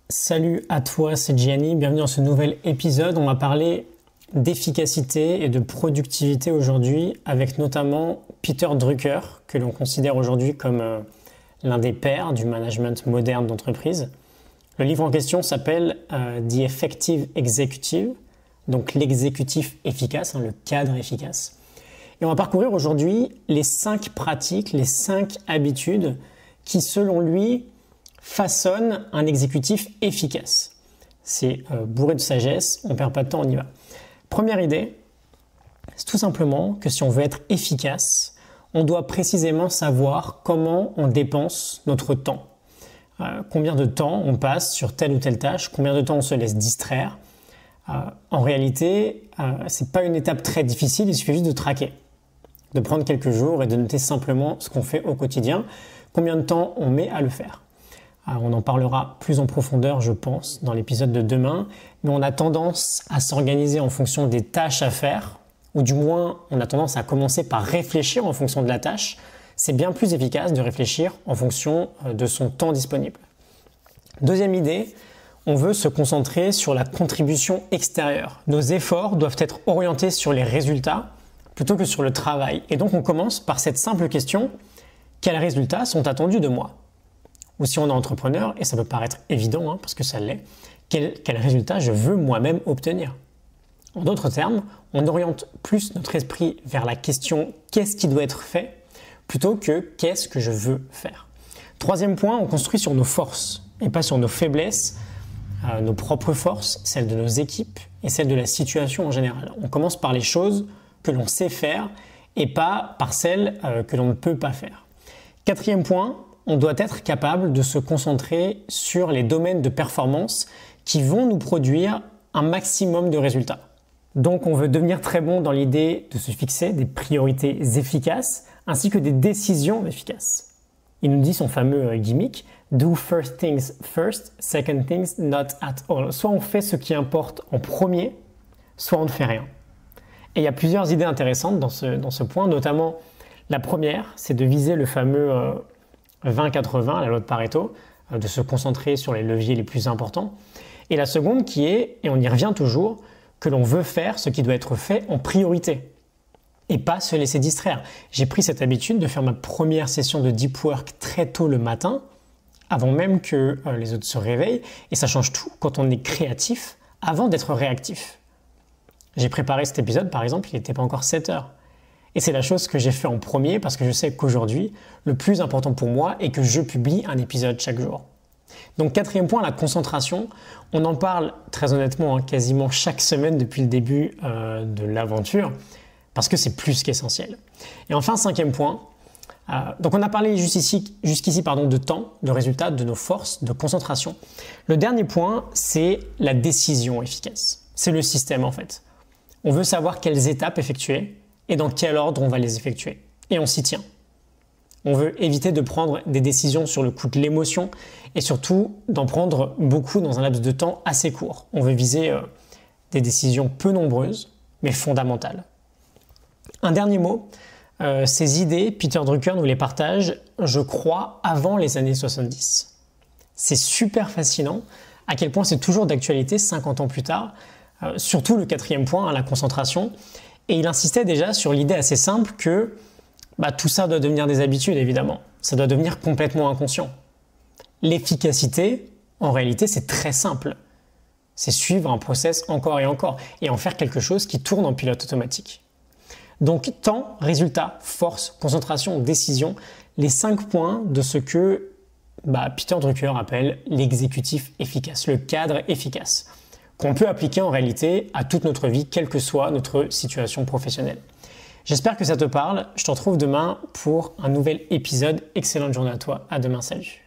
Salut à toi, c'est Gianni, bienvenue dans ce nouvel épisode. On va parler d'efficacité et de productivité aujourd'hui avec notamment Peter Drucker, que l'on considère aujourd'hui comme l'un des pères du management moderne d'entreprise. Le livre en question s'appelle The Effective Executive, donc l'exécutif efficace, le cadre efficace. Et on va parcourir aujourd'hui les 5 pratiques, les 5 habitudes qui, selon lui, façonnent un exécutif efficace. C'est bourré de sagesse, on ne perd pas de temps, on y va. Première idée, c'est tout simplement que si on veut être efficace, on doit précisément savoir comment on dépense notre temps. Combien de temps on passe sur telle ou telle tâche, combien de temps on se laisse distraire. En réalité, ce n'est pas une étape très difficile, il suffit juste de traquer, de prendre quelques jours et de noter simplement ce qu'on fait au quotidien, combien de temps on met à le faire. On en parlera plus en profondeur, je pense, dans l'épisode de demain, mais on a tendance à s'organiser en fonction des tâches à faire, ou du moins on a tendance à commencer par réfléchir en fonction de la tâche. C'est bien plus efficace de réfléchir en fonction de son temps disponible. Deuxième idée, on veut se concentrer sur la contribution extérieure. Nos efforts doivent être orientés sur les résultats plutôt que sur le travail. Et donc on commence par cette simple question, quels résultats sont attendus de moi ? Ou si on est entrepreneur, et ça peut paraître évident, parce que ça l'est, quel résultat je veux moi-même obtenir. En d'autres termes, on oriente plus notre esprit vers la question « qu'est-ce qui doit être fait ?» plutôt que « qu'est-ce que je veux faire ?» Troisième point, on construit sur nos forces et pas sur nos faiblesses, nos propres forces, celles de nos équipes et celles de la situation en général. On commence par les choses que l'on sait faire et pas par celles que l'on ne peut pas faire. Quatrième point, on doit être capable de se concentrer sur les domaines de performance qui vont nous produire un maximum de résultats. Donc on veut devenir très bon dans l'idée de se fixer des priorités efficaces ainsi que des décisions efficaces. Il nous dit son fameux gimmick « Do first things first, second things not at all ». Soit on fait ce qui importe en premier, soit on ne fait rien. Et il y a plusieurs idées intéressantes dans ce point, notamment la première, c'est de viser le fameux 20-80, la loi de Pareto, de se concentrer sur les leviers les plus importants. Et la seconde qui est, et on y revient toujours, que l'on veut faire ce qui doit être fait en priorité et pas se laisser distraire. J'ai pris cette habitude de faire ma première session de deep work très tôt le matin, avant même que les autres se réveillent, et ça change tout quand on est créatif avant d'être réactif. J'ai préparé cet épisode, par exemple, il n'était pas encore 7 heures. Et c'est la chose que j'ai fait en premier parce que je sais qu'aujourd'hui, le plus important pour moi est que je publie un épisode chaque jour. Donc quatrième point, la concentration. On en parle très honnêtement quasiment chaque semaine depuis le début de l'aventure parce que c'est plus qu'essentiel. Et enfin, cinquième point, donc on a parlé jusqu'ici de temps, de résultats, de nos forces, de concentration. Le dernier point, c'est la décision efficace. C'est le système en fait. On veut savoir quelles étapes effectuer et dans quel ordre on va les effectuer. Et on s'y tient. On veut éviter de prendre des décisions sur le coup de l'émotion et surtout d'en prendre beaucoup dans un laps de temps assez court. On veut viser des décisions peu nombreuses, mais fondamentales. Un dernier mot, ces idées, Peter Drucker nous les partage, je crois, avant les années 70. C'est super fascinant à quel point c'est toujours d'actualité 50 ans plus tard, surtout le quatrième point, la concentration. Et il insistait déjà sur l'idée assez simple que tout ça doit devenir des habitudes, évidemment. Ça doit devenir complètement inconscient. L'efficacité, en réalité, c'est très simple. C'est suivre un process encore et encore et en faire quelque chose qui tourne en pilote automatique. Donc, temps, résultat, force, concentration, décision, les 5 points de ce que Peter Drucker appelle l'exécutif efficace, le cadre efficace, qu'on peut appliquer en réalité à toute notre vie, quelle que soit notre situation professionnelle. J'espère que ça te parle. Je te retrouve demain pour un nouvel épisode. Excellente journée à toi. À demain. Salut.